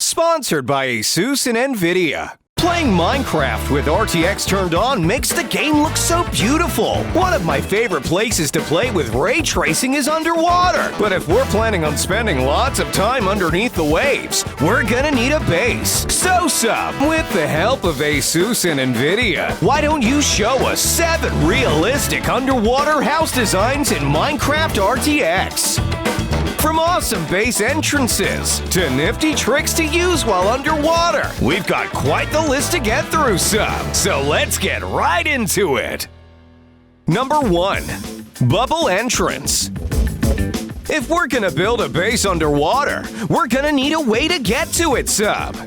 Sponsored by ASUS and NVIDIA. Playing Minecraft with RTX turned on makes the game look so beautiful. One of my favorite places to play with ray tracing is underwater. But if we're planning on spending lots of time underneath the waves, we're gonna need a base. So with the help of ASUS and NVIDIA, why don't you show us 7 realistic underwater house designs in Minecraft RTX? From awesome base entrances to nifty tricks to use while underwater, we've got quite the list to get through, so let's get right into it. Number 1. Bubble Entrance. If we're gonna build a base underwater, we're gonna need a way to get to it,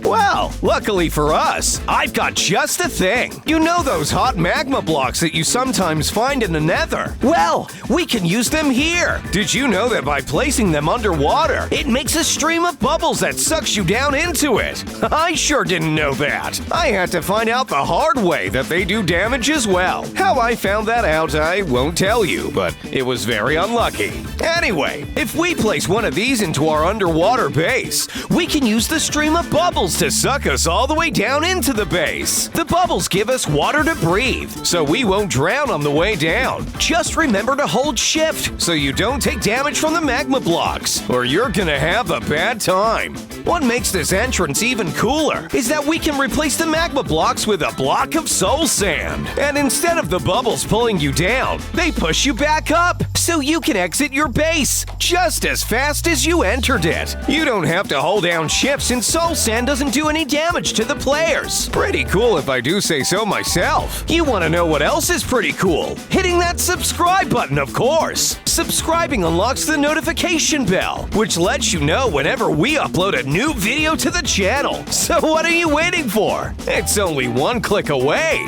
Well, luckily for us, I've got just the thing. You know those hot magma blocks that you sometimes find in the nether? Well, we can use them here. Did you know that by placing them underwater, it makes a stream of bubbles that sucks you down into it? I sure didn't know that. I had to find out the hard way that they do damage as well. How I found that out, I won't tell you, but it was very unlucky. Anyway, if we place one of these into our underwater base, we can use the stream of bubbles to suck us all the way down into the base. The bubbles give us water to breathe, so we won't drown on the way down. Just remember to hold shift so you don't take damage from the magma blocks, or you're gonna have a bad time. What makes this entrance even cooler is that we can replace the magma blocks with a block of soul sand. And instead of the bubbles pulling you down, they push you back up, so you can exit your base just as fast as you entered it. You don't have to hold down shift since soul sand doesn't do any damage to the players. Pretty cool if I do say so myself. You want to know what else is pretty cool? Hitting that subscribe button, of course. Subscribing unlocks the notification bell, which lets you know whenever we upload a new video to the channel. So what are you waiting for? It's only one click away.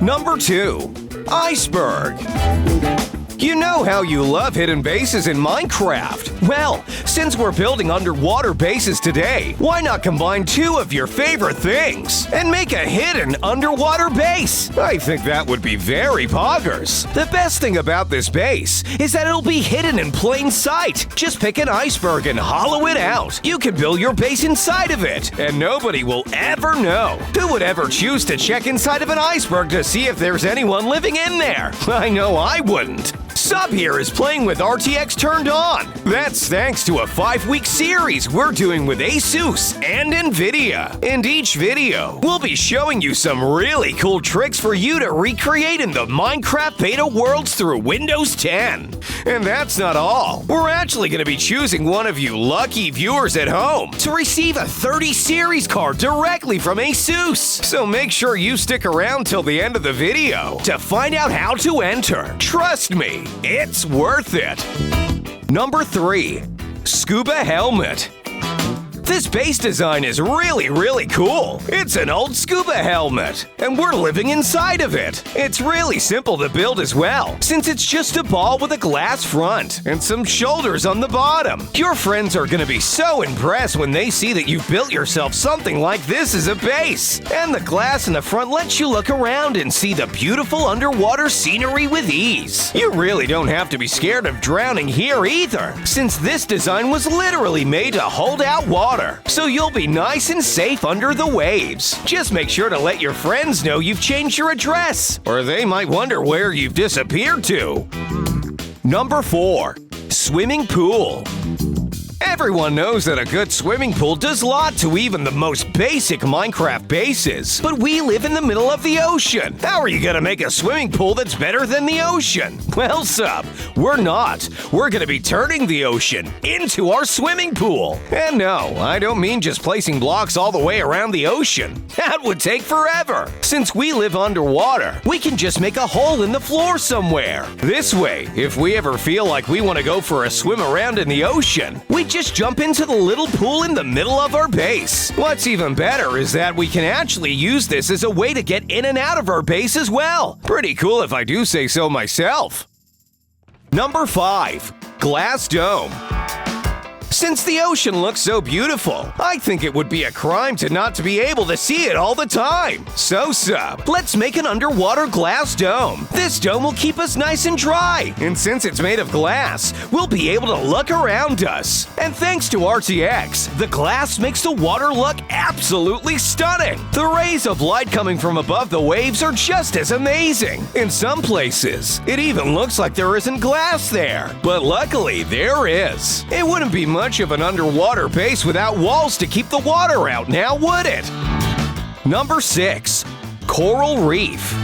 Number 2. Iceberg. You know how you love hidden bases in Minecraft. Well, since we're building underwater bases today, why not combine 2 of your favorite things and make a hidden underwater base? I think that would be very poggers. The best thing about this base is that it'll be hidden in plain sight. Just pick an iceberg and hollow it out. You can build your base inside of it, and nobody will ever know. Who would ever choose to check inside of an iceberg to see if there's anyone living in there? I know I wouldn't. Sub here is playing with RTX turned on. That's thanks to a 5-week series we're doing with ASUS and NVIDIA. In each video, we'll be showing you some really cool tricks for you to recreate in the Minecraft beta worlds through Windows 10. And that's not all. We're actually going to be choosing one of you lucky viewers at home to receive a 30 series card directly from ASUS. So make sure you stick around till the end of the video to find out how to enter. Trust me, it's worth it. Number 3. Scuba Helmet. This base design is really cool. It's an old scuba helmet, and we're living inside of it. It's really simple to build as well, since it's just a ball with a glass front and some shoulders on the bottom. Your friends are gonna be so impressed when they see that you've built yourself something like this as a base. And the glass in the front lets you look around and see the beautiful underwater scenery with ease. You really don't have to be scared of drowning here either, since this design was literally made to hold out water. So you'll be nice and safe under the waves. Just make sure to let your friends know you've changed your address, or they might wonder where you've disappeared to. Number 4. Swimming Pool. Everyone knows that a good swimming pool does a lot to even the most basic Minecraft bases. But we live in the middle of the ocean. How are you gonna make a swimming pool that's better than the ocean? Well, we're not. We're gonna be turning the ocean into our swimming pool. And no, I don't mean just placing blocks all the way around the ocean. That would take forever. Since we live underwater, we can just make a hole in the floor somewhere. This way, if we ever feel like we want to go for a swim around in the ocean, we just jump into the little pool in the middle of our base. What's even better is that we can actually use this as a way to get in and out of our base as well. Pretty cool if I do say so myself. Number 5. Glass Dome. Since the ocean looks so beautiful, I think it would be a crime to not to be able to see it all the time. So, Sub, let's make an underwater glass dome. This dome will keep us nice and dry, and since it's made of glass, we'll be able to look around us. And thanks to RTX, the glass makes the water look absolutely stunning. The rays of light coming from above the waves are just as amazing. In some places, it even looks like there isn't glass there. But luckily, there is. It wouldn't be much of an underwater base without walls to keep the water out now, would it? Number 6. Coral Reef.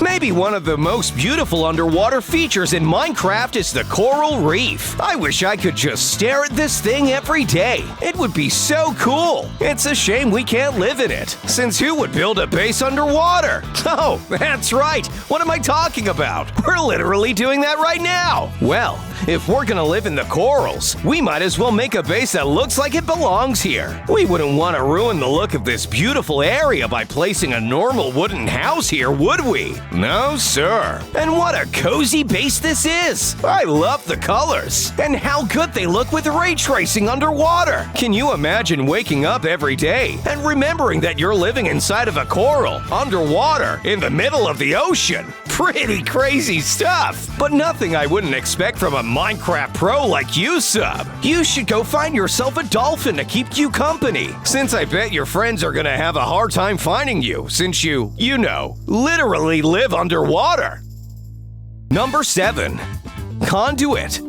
Maybe one of the most beautiful underwater features in Minecraft is the Coral Reef. I wish I could just stare at this thing every day. It would be so cool. It's a shame we can't live in it, since who would build a base underwater? Oh, that's right. What am I talking about? We're literally doing that right now. Well, if we're gonna live in the corals, we might as well make a base that looks like it belongs here. We wouldn't want to ruin the look of this beautiful area by placing a normal wooden house here, would we? No, sir. And what a cozy base this is! I love the colors, and how good they look with ray tracing underwater. Can you imagine waking up every day and remembering that you're living inside of a coral, underwater, in the middle of the ocean? Pretty crazy stuff, but nothing I wouldn't expect from a Minecraft pro like you, Sub. You should go find yourself a dolphin to keep you company, since I bet your friends are gonna have a hard time finding you, since you know, literally live underwater. Number 7. Conduit.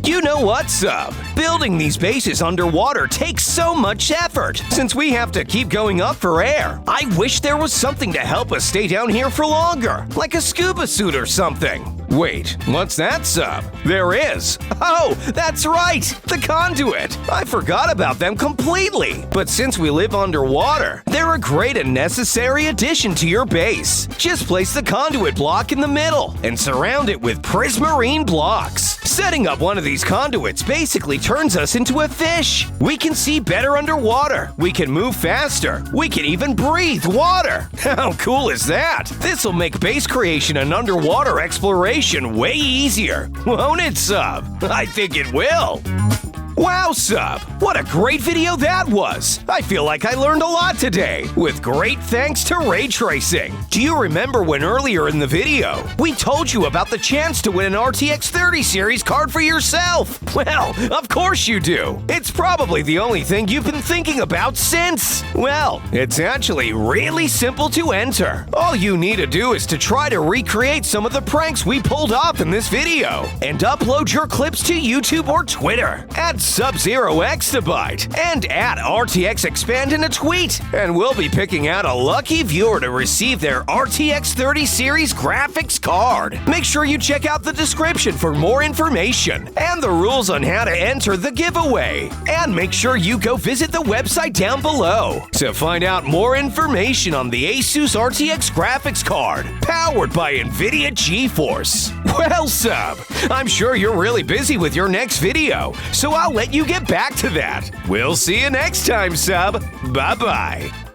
You know what, Sub? Building these bases underwater takes so much effort, since we have to keep going up for air. I wish there was something to help us stay down here for longer, like a scuba suit or something. Wait, what's that, Sub? There is. Oh, that's right, the Conduit. I forgot about them completely. But since we live underwater, they're a great and necessary addition to your base. Just place the Conduit block in the middle and surround it with prismarine blocks. Setting up one of these conduits basically turns us into a fish. We can see better underwater. We can move faster. We can even breathe water. How cool is that? This'll make base creation and underwater exploration way easier, won't it, Sub? I think it will. Wow, Sub! What a great video that was! I feel like I learned a lot today, with great thanks to ray tracing. Do you remember when earlier in the video, we told you about the chance to win an RTX 30 series card for yourself? Well, of course you do! It's probably the only thing you've been thinking about since! Well, it's actually really simple to enter. All you need to do is to try to recreate some of the pranks we pulled off in this video, and upload your clips to YouTube or Twitter at Sub0Exabyte and at RTX Expand in a tweet, and we'll be picking out a lucky viewer to receive their RTX 30 series graphics card. Make sure you check out the description for more information and the rules on how to enter the giveaway. And make sure you go visit the website down below to find out more information on the ASUS RTX graphics card powered by NVIDIA GeForce. Well, Sub, I'm sure you're really busy with your next video, so I'll let you get back to that. We'll see you next time, Sub. Bye-bye.